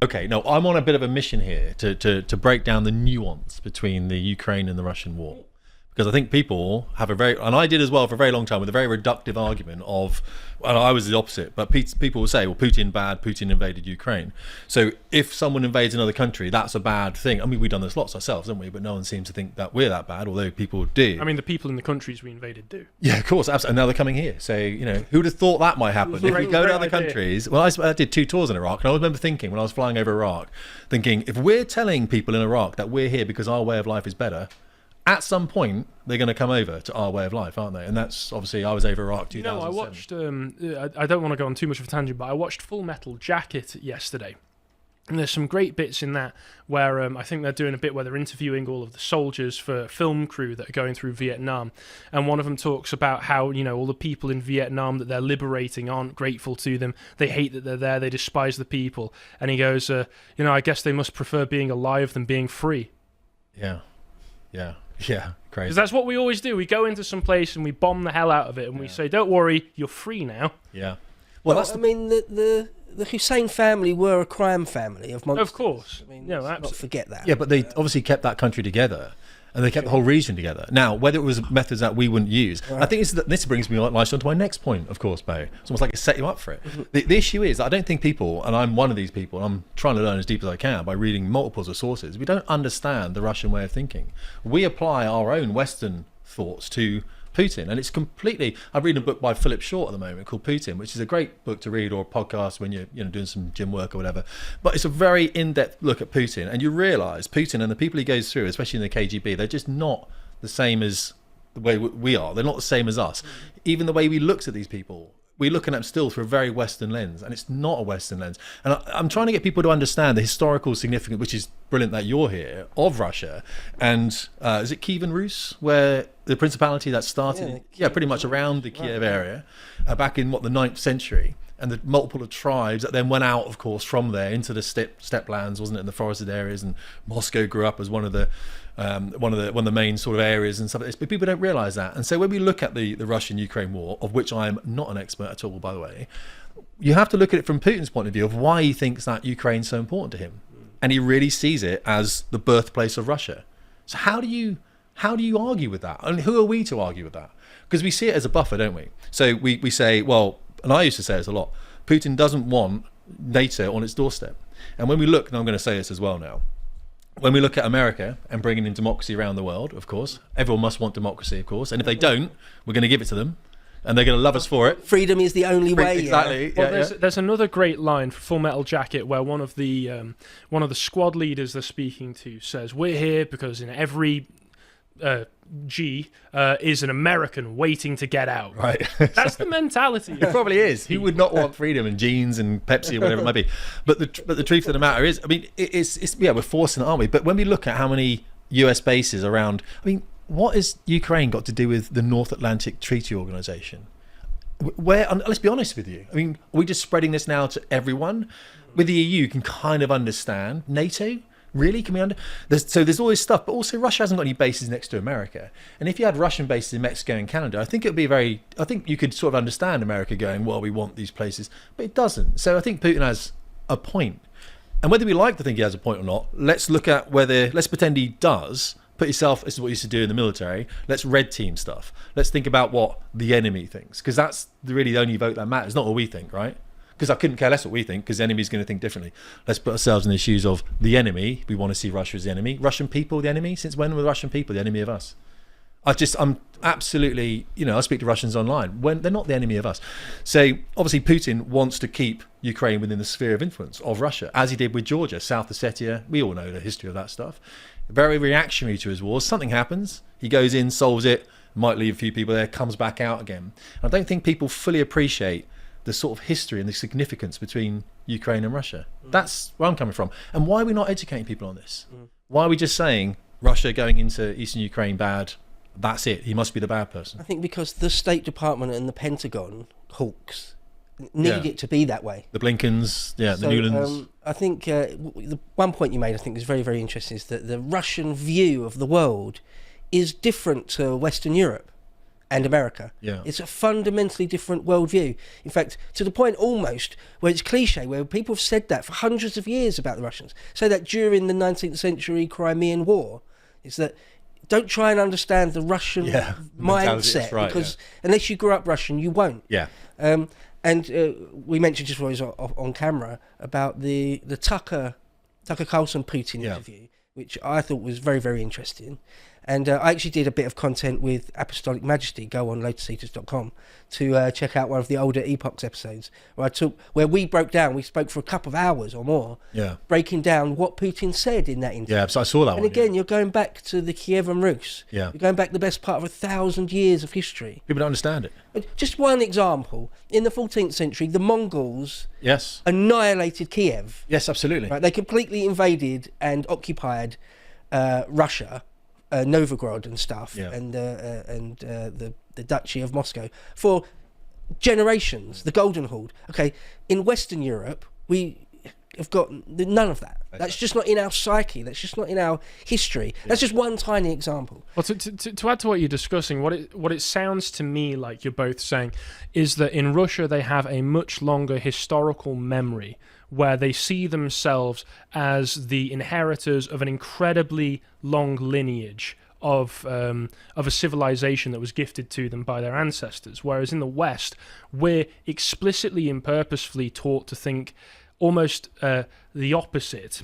Okay, no, I'm on a bit of a mission here to break down the nuance between the Ukraine and the Russian war. Because I think people have and I did as well for a very long time, with a very reductive argument of, well, I was the opposite, but people will say, well, Putin bad, Putin invaded Ukraine. So if someone invades another country, that's a bad thing. I mean, we've done this lots ourselves, haven't we? But no one seems to think that we're that bad, although people do. I mean, the people in the countries we invaded do. Yeah, of course, absolutely. And now they're coming here. So, who would have thought that might happen? If we go to other countries, well, I did 2 tours in Iraq, and I remember thinking, when I was flying over Iraq, thinking, if we're telling people in Iraq that we're here because our way of life is better, at some point they're going to come over to our way of life, aren't they? And that's obviously, I was over Iraq 2007. I watched I don't want to go on too much of a tangent, but I watched Full Metal Jacket yesterday, and there's some great bits in that where I think they're doing a bit where they're interviewing all of the soldiers for film crew that are going through Vietnam, and one of them talks about how all the people in Vietnam that they're liberating aren't grateful to them, they hate that they're there, they despise the people, and he goes, I guess they must prefer being alive than being free. Yeah, crazy. Because that's what we always do. We go into some place and we bomb the hell out of it, and we say, "Don't worry, you're free now." Yeah. Well, I mean, the Hussein family were a crime family of monsters. Of course. I mean, absolutely. not forget that. Yeah, but they obviously kept that country together, and they kept the whole region together. Now, whether it was methods that we wouldn't use, right. I think this brings me nicely on to my next point, of course, Bo. It's almost like I set you up for it. Mm-hmm. The issue is, I don't think people, and I'm one of these people, and I'm trying to learn as deep as I can by reading multiples of sources, we don't understand the Russian way of thinking. We apply our own Western thoughts to Putin, and it's completely. I'm reading a book by Philip Short at the moment called Putin, which is a great book to read, or a podcast when you're doing some gym work or whatever. But it's a very in-depth look at Putin, and you realise Putin and the people he goes through, especially in the KGB, they're just not the same as the way we are. They're not the same as us. Even the way we looked at these people, we're looking at them still through a very Western lens, and it's not a Western lens. And I'm trying to get people to understand the historical significance, which is brilliant that you're here, of Russia. And is it Kievan Rus, where the principality that started, pretty much around the Kiev area, back in the 9th century, and the multiple of tribes that then went out, of course, from there into the steppe lands, wasn't it, in the forested areas, and Moscow grew up as one of the main sort of areas and stuff like this. But people don't realise that. And so when we look at the Russian-Ukraine war, of which I am not an expert at all, by the way, you have to look at it from Putin's point of view of why he thinks that Ukraine's so important to him, and he really sees it as the birthplace of Russia. So how do you argue with that? And who are we to argue with that? Because we see it as a buffer, don't we? So we say, well, and I used to say this a lot, Putin doesn't want NATO on its doorstep. And when we look, and I'm going to say this as well now, when we look at America and bringing in democracy around the world, of course, everyone must want democracy, of course. And if they don't, we're going to give it to them, and they're going to love us for it. Freedom is the only way. Exactly. Yeah. Well, there's another great line for Full Metal Jacket where one of the squad leaders they're speaking to says, "We're here because in every G is an American waiting to get out." Right. That's the mentality. It probably is. He would not want freedom and jeans and Pepsi or whatever it might be. But the truth of the matter is, I mean, it's we're forcing it, aren't we? But when we look at how many US bases around, I mean, what has Ukraine got to do with the North Atlantic Treaty Organization? Let's be honest with you. I mean, are we just spreading this now to everyone? With the EU, you can kind of understand. NATO? Really? Can we there's all this stuff, but also Russia hasn't got any bases next to America. And if you had Russian bases in Mexico and Canada, I think you could sort of understand America going, well, we want these places, but it doesn't. So I think Putin has a point. And whether we like to think he has a point or not, let's pretend he does. Put yourself, this is what you used to do in the military, let's red team stuff. Let's think about what the enemy thinks, because that's really the only vote that matters, not what we think, right? Because I couldn't care less what we think, because the enemy's going to think differently. Let's put ourselves in the shoes of the enemy. We want to see Russia as the enemy. Russian people, the enemy? Since when were Russian people the enemy of us? I'm absolutely, I speak to Russians online, when they're not the enemy of us. So obviously Putin wants to keep Ukraine within the sphere of influence of Russia, as he did with Georgia, South Ossetia. We all know the history of that stuff. Very reactionary to his wars. Something happens, he goes in, solves it, might leave a few people there, comes back out again. I don't think people fully appreciate the sort of history and the significance between Ukraine and Russia. That's where I'm coming from. And why are we not educating people on this? Why are we just saying Russia going into eastern Ukraine bad, that's it, he must be the bad person? I think because the State Department and the Pentagon hawks need it to be that way. The Blinkens, the Newlands. I think the one point you made, I think, is very, very interesting, is that the Russian view of the world is different to Western Europe. and America. Yeah. It's a fundamentally different worldview. In fact, to the point almost where it's cliche, where people have said that for hundreds of years about the Russians. Say that during the 19th century Crimean War, is that don't try and understand the Russian mindset, right, because unless you grew up Russian, you won't. Yeah. And we mentioned just before he was on camera about the Tucker Carlson Putin interview, which I thought was very, very interesting. And I actually did a bit of content with Apostolic Majesty. Go on lotuseaters.com to check out one of the older Epochs episodes where we spoke for a couple of hours or more, breaking down what Putin said in that interview. Yeah, so I saw that one. And again, you're going back to the Kievan Rus. Yeah. You're going back the best part of 1,000 years of history. People don't understand it. Just one example. In the 14th century, the Mongols annihilated Kiev. Yes, absolutely. Right? They completely invaded and occupied Russia, Novgorod and stuff, and the Duchy of Moscow for generations. The Golden Horde. Okay, in Western Europe, we have got none of that. That's just not in our psyche. That's just not in our history. That's just one tiny example. Well, to add to what you're discussing, what it sounds to me like you're both saying is that in Russia they have a much longer historical memory, where they see themselves as the inheritors of an incredibly long lineage of a civilization that was gifted to them by their ancestors. Whereas in the West, we're explicitly and purposefully taught to think almost the opposite,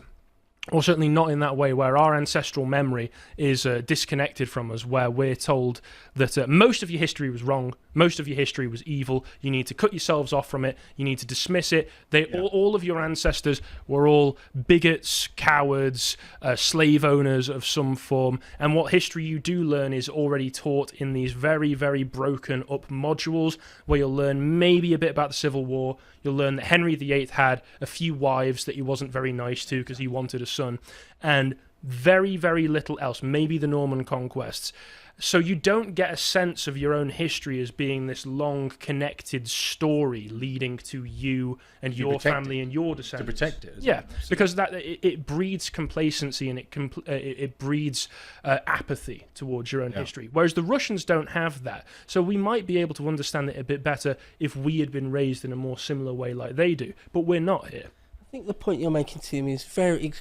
or certainly not in that way, where our ancestral memory is disconnected from us, where we're told that most of your history was wrong, most of your history was evil, you need to cut yourselves off from it, you need to dismiss it. All of your ancestors were all bigots, cowards, slave owners of some form, and what history you do learn is already taught in these very, very broken up modules, where you'll learn maybe a bit about the Civil War, you'll learn that Henry VIII had a few wives that he wasn't very nice to because he wanted a son, and very, very little else, maybe the Norman conquests. So you don't get a sense of your own history as being this long connected story leading to you and your family and your descendants. To protect it. Yeah, because that it breeds complacency and it breeds apathy towards your own history. Whereas the Russians don't have that. So we might be able to understand it a bit better if we had been raised in a more similar way like they do. But we're not here. I think the point you're making, Tim, is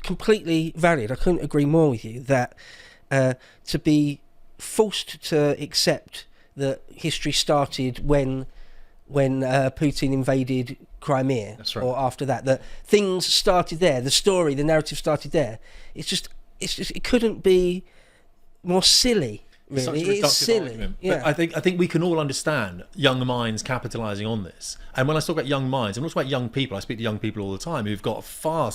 completely valid. I couldn't agree more with you that to be forced to accept that history started when Putin invaded Crimea, or after that things started there, the narrative started there. It's just it couldn't be more silly. Really, it's silly. Yeah. But I think we can all understand young minds capitalising on this. And when I talk about young minds, I'm not talking about young people. I speak to young people all the time who've got a far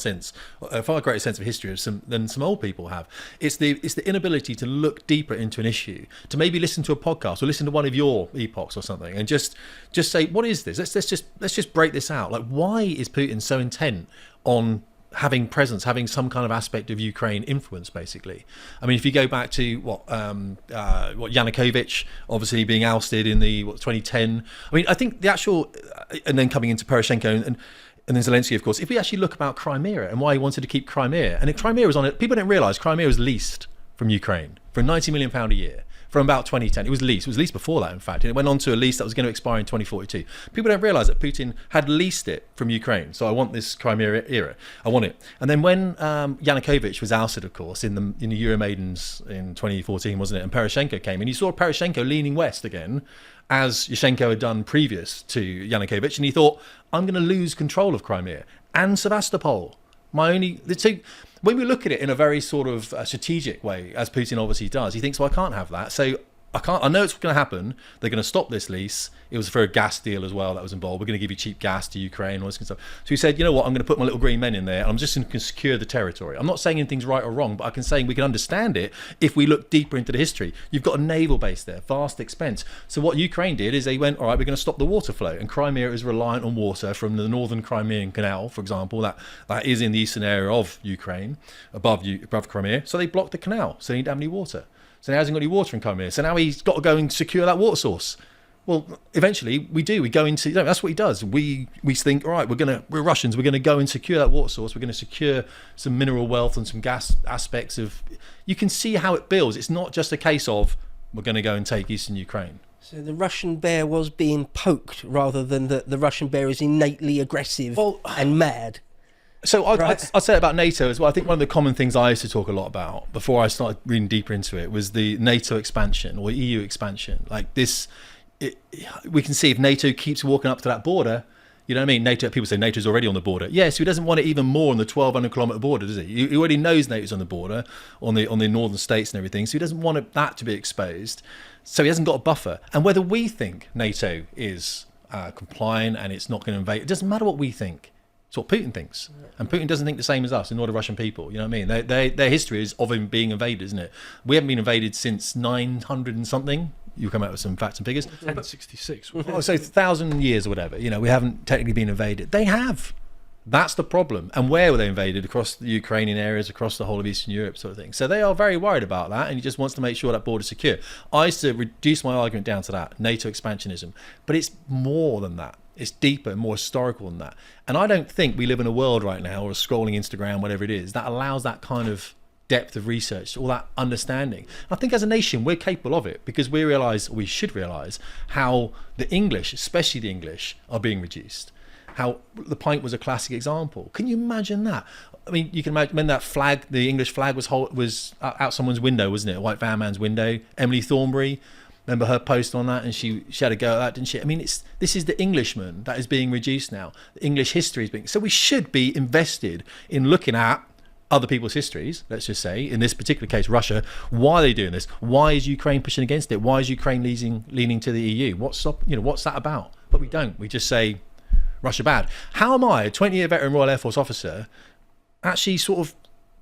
greater sense of history than some old people have. It's the inability to look deeper into an issue, to maybe listen to a podcast or listen to one of your epochs or something, and just say, what is this? Let's just break this out. Like, why is Putin so intent on having presence, having some kind of aspect of Ukraine influence, basically? I mean, if you go back to what Yanukovych obviously being ousted in the 2010. I mean, I think the actual, and then coming into Poroshenko and then Zelensky, of course. If we actually look about Crimea and why he wanted to keep Crimea, and if Crimea was on it, people don't realise Crimea was leased from Ukraine for £90 million a year. From about 2010. It was leased before that, in fact. And it went on to a lease that was going to expire in 2042. People don't realise that Putin had leased it from Ukraine. So I want this Crimea era. I want it. And then when Yanukovych was ousted, of course, in the Euromaidens in 2014, wasn't it? And Poroshenko came in. You saw Poroshenko leaning west again, as Yushchenko had done previous to Yanukovych. And he thought, I'm going to lose control of Crimea and Sevastopol. When we look at it in a very sort of strategic way, as Putin obviously does, he thinks, well, I can't have that. So I know it's going to happen. They're going to stop this lease. It was for a gas deal as well that was involved. We're going to give you cheap gas to Ukraine, all this kind of stuff. So he said, you know what, I'm going to put my little green men in there and I'm just going to secure the territory. I'm not saying anything's right or wrong, but I can say we can understand it if we look deeper into the history. You've got a naval base there, vast expense. So what Ukraine did is they went, all right, we're going to stop the water flow. And Crimea is reliant on water from the northern Crimean Canal, for example, that is in the eastern area of Ukraine, above Crimea. So they blocked the canal, so they didn't have any water. So now he hasn't got any water in Crimea. So now he's got to go and secure that water source. Well, eventually we do. We go into, that's what he does. We think, all right, we're Russians. We're going to go and secure that water source. We're going to secure some mineral wealth and some gas aspects of. You can see how it builds. It's not just a case of we're going to go and take eastern Ukraine. So the Russian bear was being poked rather than the Russian bear is innately aggressive and mad. So Right. I'd say about NATO as well. I think one of the common things I used to talk a lot about before I started reading deeper into it was the NATO expansion or EU expansion. Like this, we can see if NATO keeps walking up to that border, you know what I mean? NATO, people say NATO's already on the border. Yes, he doesn't want it even more on the 1,200-kilometre border, does he? He already knows NATO's on the border, on the northern states and everything, so he doesn't want that to be exposed. So he hasn't got a buffer. And whether we think NATO is compliant and it's not going to invade, it doesn't matter what we think. It's what Putin thinks. And Putin doesn't think the same as us, nor do Russian people. You know what I mean? Their history is of him being invaded, isn't it? We haven't been invaded since 900 and something. You come out with some facts and figures. 1066. Oh, so 1,000 years or whatever. You know, we haven't technically been invaded. They have. That's the problem. And where were they invaded? Across the Ukrainian areas, across the whole of Eastern Europe, sort of thing. So they are very worried about that, and he just wants to make sure that border's secure. I used to reduce my argument down to that, NATO expansionism. But it's more than that. It's deeper and more historical than that. And I don't think we live in a world right now, or scrolling Instagram, whatever it is, that allows that kind of depth of research, all that understanding. I think as a nation, we're capable of it because we should realise how the English, especially the English, are being reduced. How the pint was a classic example. Can you imagine that? I mean, you can imagine when that flag, the English flag was out someone's window, wasn't it? A white van man's window. Emily Thornberry, remember her post on that, and she had a go at that, didn't she? I mean, this is the Englishman that is being reduced now. The English history is being... So we should be invested in looking at other people's histories, let's just say, in this particular case, Russia. Why are they doing this? Why is Ukraine pushing against it? Why is Ukraine leaning to the EU? What's that about? But we don't. We just say, Russia bad. How am I, a 20-year veteran Royal Air Force officer, actually sort of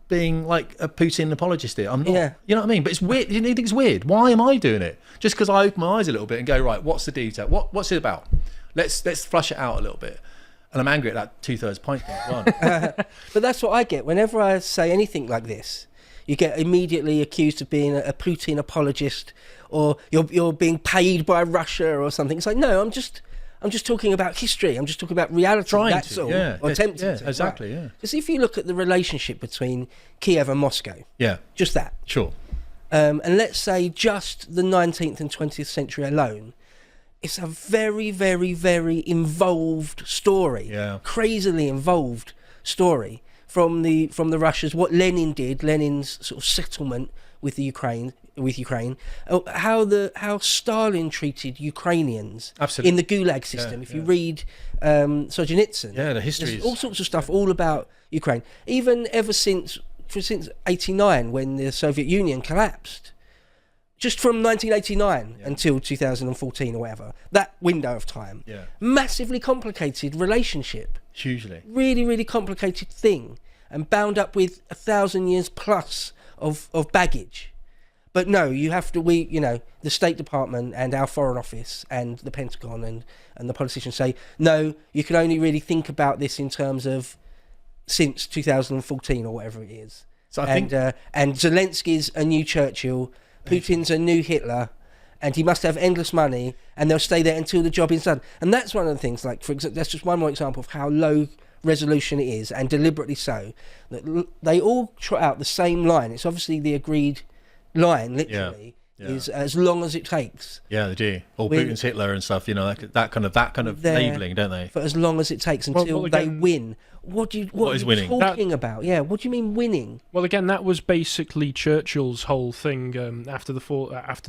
being like a Putin apologist here? I'm not. Yeah. You know what I mean? But it's weird. You think it's weird? Why am I doing it? Just because I open my eyes a little bit and go, right, what's the detail? What's it about? Let's flush it out a little bit. And I'm angry at that 2/3 pint thing as well. But that's what I get whenever I say anything like this. You get immediately accused of being a Putin apologist, or you're being paid by Russia or something. It's like, no, I'm just talking about history. I'm just talking about reality. That's all. Yeah, or attempting to. exactly. Right. Yeah, Because if you look at the relationship between Kiev and Moscow, yeah, just that, sure. and let's say just the 19th and 20th century alone, it's a very, very, very involved story. Yeah. Crazily involved story from the Russians. What Lenin did, Lenin's sort of settlement with Ukraine, how Stalin treated Ukrainians Absolutely. in the Gulag system. Yeah, if you read Solzhenitsyn, Yeah, the history there's is... all sorts of stuff all about Ukraine. Even ever since '89, when the Soviet Union collapsed. Just from 1989 until 2014 or whatever, that window of time, massively complicated relationship, Hugely. really, really complicated thing, and bound up with 1,000 years plus of baggage. But no, you have to, the State Department and our Foreign Office and the Pentagon and the politicians say, no, you can only really think about this in terms of since 2014 or whatever it is. So I think... and Zelensky's a new Churchill, Putin's a new Hitler, and he must have endless money, and they'll stay there until the job is done. And that's one of the things, like, for example, that's just one more example of how low resolution it is, and deliberately so. That they all trot out the same line. It's obviously the agreed line, literally, is as long as it takes. Yeah, they do. Or Putin's Hitler and stuff, that kind of labelling, don't they? For as long as it takes until they win. What are you talking about? Yeah, what do you mean winning? Well, again, that was basically Churchill's whole thing after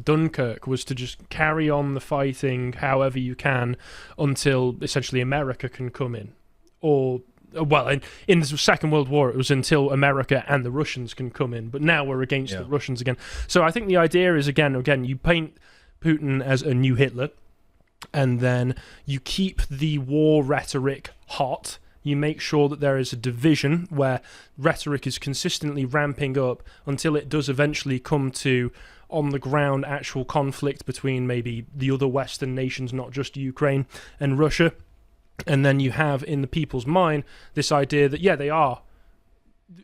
Dunkirk, was to just carry on the fighting however you can until essentially America can come in. Or, well, in the Second World War, it was until America and the Russians can come in. But now we're against the Russians again. So I think the idea is, again, you paint Putin as a new Hitler, and then you keep the war rhetoric hot. You make sure that there is a division where rhetoric is consistently ramping up until it does eventually come to on-the-ground actual conflict between maybe the other Western nations, not just Ukraine and Russia. And then you have in the people's mind this idea that, they are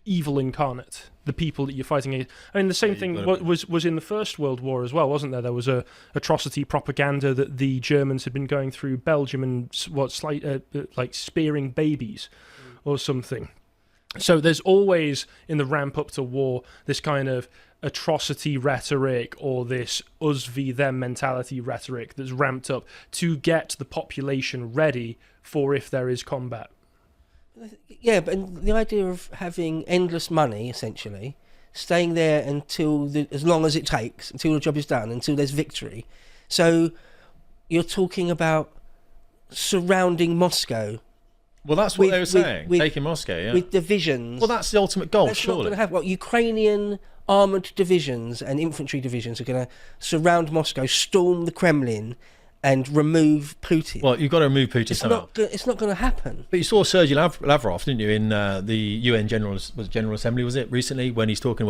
evil incarnate, the people that you're fighting against. I mean, the same thing was in the First World War as well, wasn't there? There was a atrocity propaganda that the Germans had been going through Belgium and like spearing babies or something. So there's always, in the ramp up to war, this kind of atrocity rhetoric or this us v them mentality rhetoric that's ramped up to get the population ready for if there is combat. Yeah, but the idea of having endless money, essentially, staying there until as long as it takes, until the job is done, until there's victory. So you're talking about surrounding Moscow. Well, that's what they were saying, taking Moscow, yeah. With divisions. Well, that's the ultimate goal, That's surely. not going to happen. Well, Ukrainian armoured divisions and infantry divisions are going to surround Moscow, storm the Kremlin, and remove Putin. Well, you've got to remove Putin somehow. It's not going to happen. But you saw Sergei Lavrov, didn't you, in the UN General Assembly, was it, recently, when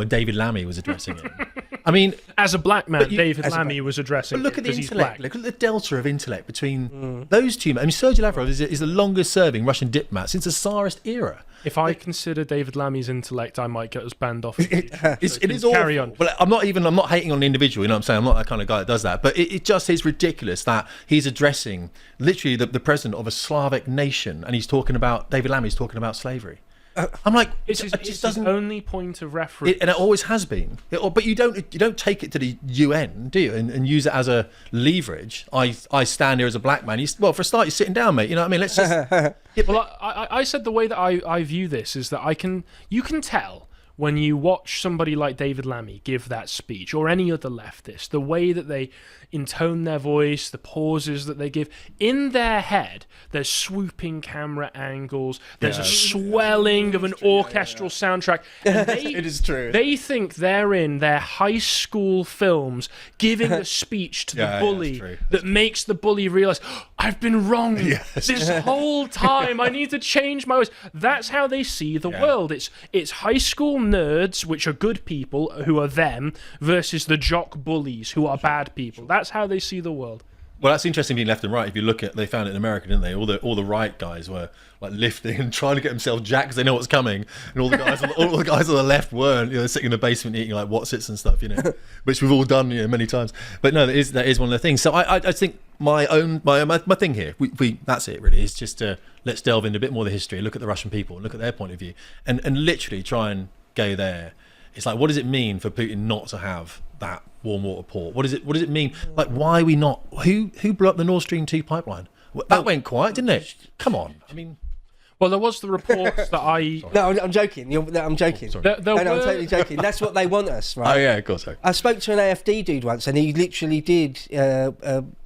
David Lammy was addressing him? I mean... As a black man, David Lammy was addressing But look at the because intellect. Look at the delta of intellect between those two men. I mean, Sergei Lavrov is the longest-serving Russian diplomat since the Tsarist era. If I consider David Lammy's intellect, I might get us banned off. It is awful. Carry on. Well, I'm not hating on the individual, you know what I'm saying? I'm not that kind of guy that does that. But it just is ridiculous that he's addressing literally the president of a Slavic nation, and he's talking about, David Lammy's talking about slavery. I'm like, It's his only point of reference. and it always has been. But you don't take it to the UN, do you? And use it as a leverage. I stand here as a black man. Well, for a start, you're sitting down, mate. You know what I mean? Let's just. Well, I said the way that I view this is that you can tell when you watch somebody like David Lammy give that speech, or any other leftist, the way that they intone their voice, the pauses that they give, in their head, there's swooping camera angles, there's a swelling of an orchestral soundtrack. And It is true. They think they're in their high school films giving a speech to the bully that makes the bully realize, I've been wrong this whole time. I need to change my ways. That's how they see the world. It's high school nerds, which are good people, who are them, versus the jock bullies, who are bad people. That's how they see the world. Well, that's interesting being left and right. If you look at, they found it in America, didn't they? All the right guys were like lifting and trying to get themselves jacked because they know what's coming, and all the guys on the left weren't. You know, sitting in the basement eating like Wotsits and stuff. You know, which we've all done, you know, many times. But no, that is one of the things. So I think my thing here, we that's it really. Is just let's delve into a bit more of the history, look at the Russian people, look at their point of view, and literally try and go there. It's like, what does it mean for Putin not to have that warm water port? What does it mean? Like, why are we not? Who blew up the Nord Stream 2 pipeline? That went quiet, didn't it? Come on. I mean, well, there was the reports that I. No, I'm joking. I'm joking. sorry. There No, I'm were- totally joking. That's what they want us, right? oh yeah, of course. I spoke to an AFD dude once, and he literally did.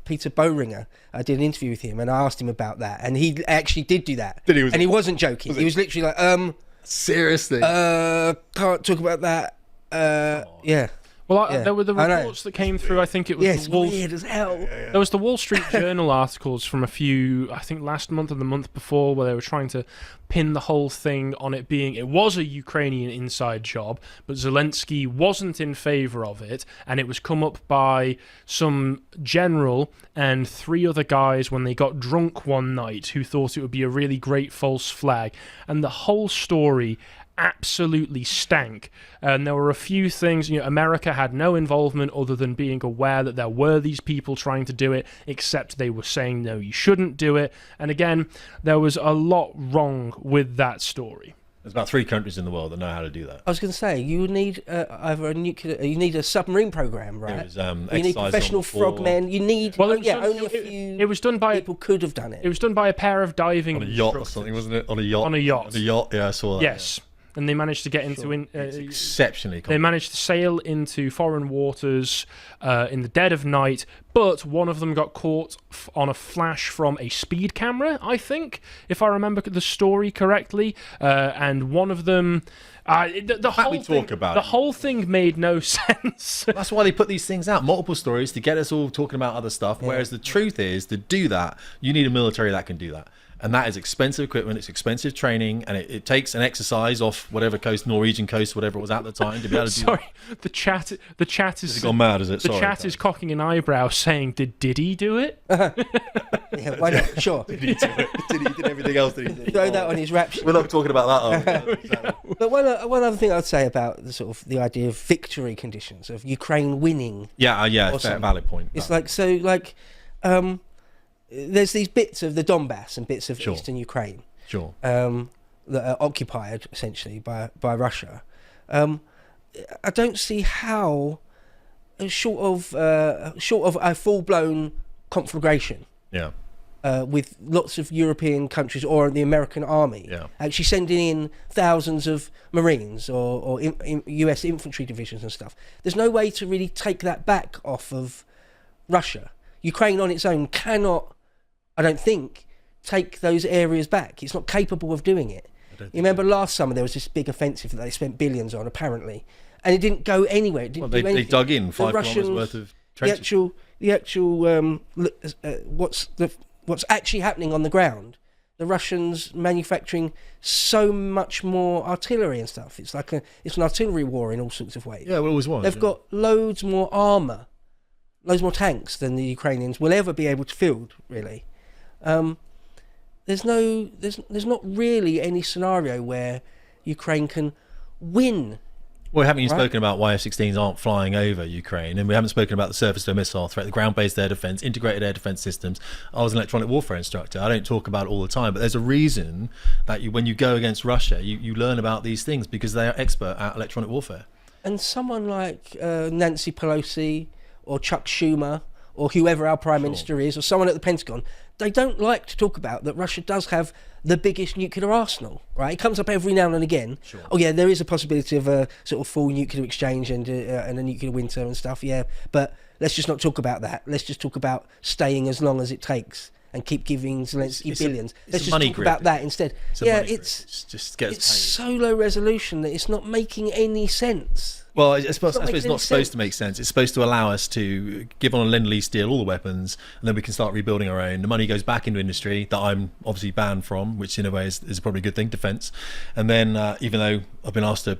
Peter Boehringer. I did an interview with him, and I asked him about that, and he actually did do that. And he wasn't joking. He was literally like, Seriously. can't talk about that. Yeah. Well, there were the reports that came through. I think it was Yes, the Wall. weird as hell. There was the Wall Street Journal articles from a few, I think last month or the month before, where they were trying to pin the whole thing on it was a Ukrainian inside job, but Zelensky wasn't in favour of it, and it was come up by some general and 3 other guys when they got drunk one night who thought it would be a really great false flag, and the whole story absolutely stank. And there were a few things, America had no involvement other than being aware that there were these people trying to do it, except they were saying, no, you shouldn't do it. And again, there was a lot wrong with that story. There's about 3 countries in the world that know how to do that. I was going to say, you would need either you need a submarine program, right? It was, you need professional frogmen. You need only a few. It was done by people could have done it. It was done by a pair of diving on a yacht or instructors. something, wasn't it? On a yacht. On a yacht. On a yacht. Yeah, I saw that. Yes. And they managed to get into exceptionally they managed to sail into foreign waters in the dead of night, but one of them got caught on a flash from a speed camera, I think, if I remember the story correctly, and one of them the whole thing made no sense. That's why they put these things out, multiple stories, to get us all talking about other stuff, whereas the truth is, to do that, you need a military that can do that. And that is expensive equipment, it's expensive training, and it takes an exercise off whatever coast, Norwegian coast, whatever it was at the time, to be able to do that. Sorry, the chat is... Has it gone mad, is it? The chat is cocking an eyebrow saying, did he do it? Yeah, why not? Sure. Did he do it? Did he did everything else that he did? Throw that on his rap sheet. We're not talking about that, are we? But one other thing I'd say about the idea of victory conditions, of Ukraine winning. Yeah, fair, valid point. It's there's these bits of the Donbass and bits of eastern Ukraine. Sure. that are occupied essentially by Russia. I don't see how, short of a full-blown conflagration, Yeah. with lots of European countries or the American army actually sending in thousands of Marines or US infantry divisions and stuff. There's no way to really take that back off of Russia. Ukraine on its own cannot, I don't think, take those areas back. It's not capable of doing it. You remember last summer there was this big offensive that they spent billions on, apparently, and it didn't go anywhere. It didn't do anything. They dug in 5 kilometres worth of trenches. The actual what's actually happening on the ground, the Russians manufacturing so much more artillery and stuff. It's like it's an artillery war in all sorts of ways. Yeah, it always was. They've got loads more armour, loads more tanks than the Ukrainians will ever be able to field, really. There's not really any scenario where Ukraine can win. Well, we haven't even spoken about why F-16s aren't flying over Ukraine, and we haven't spoken about the surface-to-air missile threat, the ground-based air defence, integrated air defence systems. I was an electronic warfare instructor. I don't talk about it all the time, but there's a reason that when you go against Russia, you learn about these things because they are expert at electronic warfare. And someone like Nancy Pelosi or Chuck Schumer or whoever our Prime Minister is, or someone at the Pentagon, they don't like to talk about that Russia does have the biggest nuclear arsenal, right? It comes up every now and again. Sure. Oh yeah, there is a possibility of a sort of full nuclear exchange and a nuclear winter and stuff, yeah. But let's just not talk about that. Let's just talk about staying as long as it takes and keep giving Zelensky billions. Let's just talk about that instead. It's so low resolution that it's not making any sense. Well, I suppose it's not supposed to make sense. It's supposed to allow us to give on a Lend-Lease deal all the weapons, and then we can start rebuilding our own. The money goes back into industry that I'm obviously banned from, which in a way is probably a good thing, defence. And then even though I've been asked to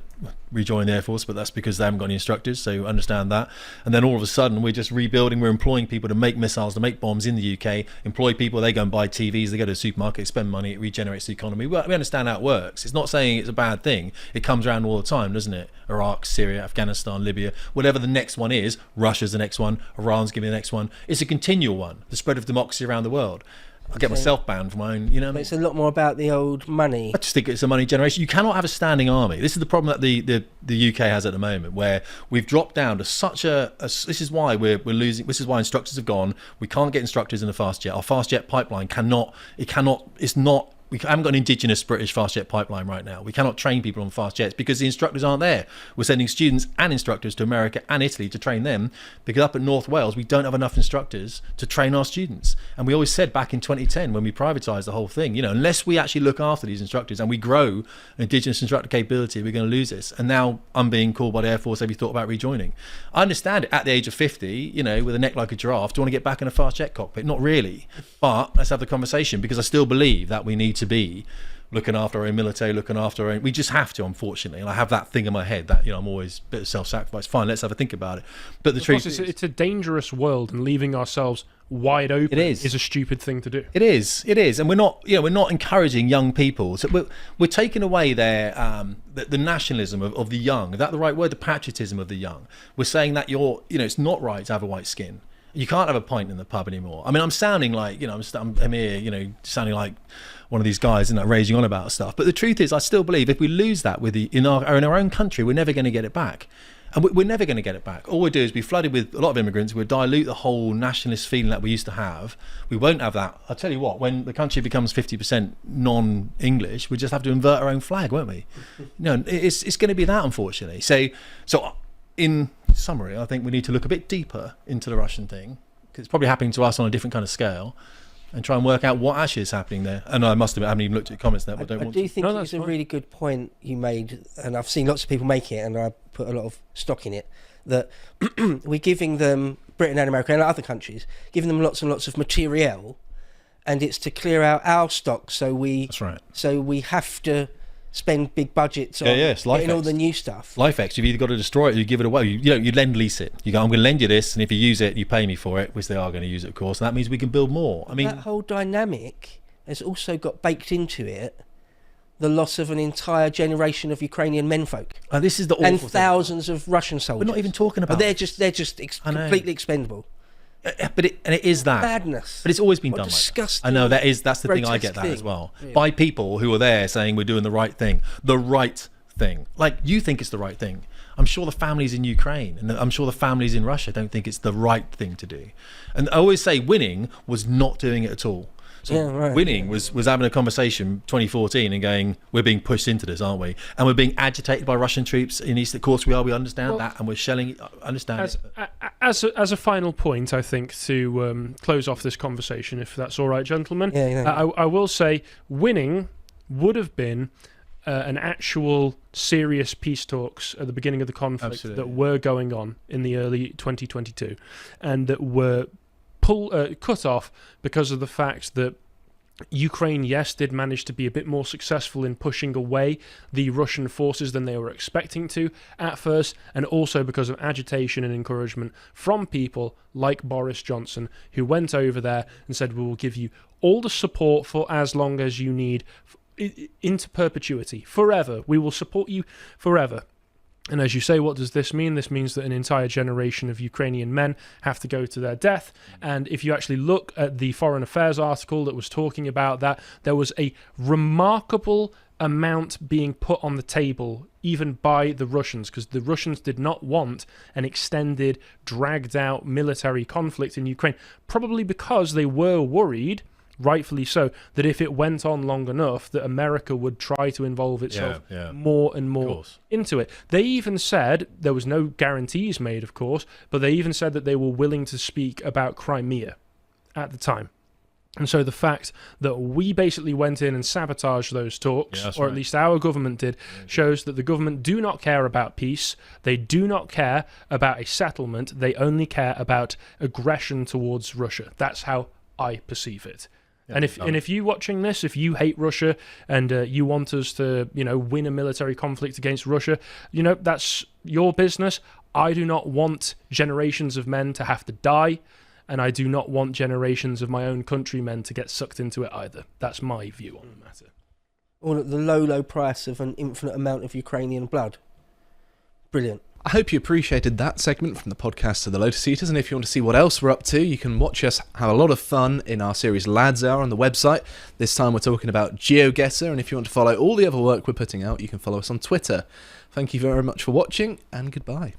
rejoin the Air Force, but that's because they haven't got any instructors, so understand that. And then all of a sudden we're just rebuilding, we're employing people to make missiles, to make bombs in the UK, employ people, they go and buy TVs, they go to the supermarket, spend money, it regenerates the economy. We understand how it works. It's not saying it's a bad thing. It comes around all the time, doesn't it? Iraq, Syria, Afghanistan, Libya, whatever the next one is. Russia's the next one, Iran's giving the next one. It's a continual one, the spread of democracy around the world. I get myself banned from my own, you know. But it's a lot more about the old money. I just think it's a money generation. You cannot have a standing army. This is the problem that the UK has at the moment, where we've dropped down to such a this is why we're losing. This is why instructors have gone. We can't get instructors in the fast jet. Our fast jet pipeline it's not. We haven't got an indigenous British fast jet pipeline right now. We cannot train people on fast jets because the instructors aren't there. We're sending students and instructors to America and Italy to train them, because up at North Wales we don't have enough instructors to train our students. And we always said back in 2010 when we privatised the whole thing, you know, unless we actually look after these instructors and we grow indigenous instructor capability, we're going to lose this. And now I'm being called by the Air Force, have you thought about rejoining? I understand it at the age of 50, you know, with a neck like a giraffe, do you want to get back in a fast jet cockpit? Not really. But let's have the conversation, because I still believe that we need to be looking after our own military, looking after our own. We just have to, unfortunately. And I have that thing in my head that, you know, I'm always a bit of self-sacrifice. Fine, let's have a think about it. But the truth is, it's a dangerous world, and leaving ourselves wide open is a stupid thing to do. It is, and we're not encouraging young people. So we're taking away their the nationalism of the young. Is that the right word? The patriotism of the young. We're saying that it's not right to have a white skin. You can't have a pint in the pub anymore. I mean, I'm sounding like, I'm here, sounding like one of these guys, raging on about stuff. But the truth is, I still believe if we lose that in our own country, we're never going to get it back. And we're never going to get it back. All we do is be flooded with a lot of immigrants. We'll dilute the whole nationalist feeling that we used to have. We won't have that. I'll tell you what, when the country becomes 50% non-English, we just have to invert our own flag, won't we? It's going to be that, unfortunately. So in summary, I think we need to look a bit deeper into the Russian thing, because it's probably happening to us on a different kind of scale, and try and work out what actually is happening there. And I must admit, I haven't even looked at your comments there, but I do think it's a really good point you made, and I've seen lots of people make it, and I put a lot of stock in it, that we're giving them, Britain and America and other countries, giving them lots and lots of materiel, and it's to clear out our stock, so we have to spend big budgets on getting all the new stuff. LifeX, you've either got to destroy it or you give it away. You lend-lease it. You go, I'm going to lend you this, and if you use it, you pay me for it, which they are going to use it, of course, and that means we can build more. I mean, that whole dynamic has also got baked into it the loss of an entire generation of Ukrainian menfolk. And this is the awful and thousands of Russian soldiers. We're not even talking about. But they're just completely expendable. But it is that Madness. But it's always been What done disgusting, like that. I know that's the thing. I get grotesque that as thing. well Yeah. by people who are there saying we're doing the right thing, Like you think it's the right thing. I'm sure the families in Ukraine and I'm sure the families in Russia don't think it's the right thing to do. And I always say winning was not doing it at all. So Yeah, right. winning was having a conversation 2014 and going, we're being pushed into this, aren't we? And we're being agitated by Russian troops in East. Of course we are. We understand that, and we're shelling. Understand it. As a final point, I think to close off this conversation, if that's all right, gentlemen. Yeah. I will say winning would have been an actual serious peace talks at the beginning of the conflict Absolutely. that were going on in the early 2022, and that were cut off because of the fact that Ukraine, yes, did manage to be a bit more successful in pushing away the Russian forces than they were expecting to at first, and also because of agitation and encouragement from people like Boris Johnson, who went over there and said, we will give you all the support for as long as you need, into perpetuity, forever. We will support you forever. And as you say, what does this mean? This means that an entire generation of Ukrainian men have to go to their death. And if you actually look at the Foreign Affairs article that was talking about that, there was a remarkable amount being put on the table, even by the Russians, because the Russians did not want an extended, dragged-out military conflict in Ukraine, probably because they were worried, rightfully so, that if it went on long enough, that America would try to involve itself more and more into it. They even said, there was no guarantees made, of course, but they even said that they were willing to speak about Crimea at the time. And so the fact that we basically went in and sabotaged those talks, or at least our government did, shows that the government do not care about peace. They do not care about a settlement. They only care about aggression towards Russia. That's how I perceive it. And if you watching this, if you hate Russia and you want us to, win a military conflict against Russia, that's your business. I do not want generations of men to have to die, and I do not want generations of my own countrymen to get sucked into it either. That's my view on the matter. All at the low price of an infinite amount of Ukrainian blood. Brilliant. I hope you appreciated that segment from the podcast of the Lotus Eaters, and if you want to see what else we're up to, you can watch us have a lot of fun in our series Lads Hour on the website. This time we're talking about GeoGuessr, and if you want to follow all the other work we're putting out, you can follow us on Twitter. Thank you very much for watching, and goodbye.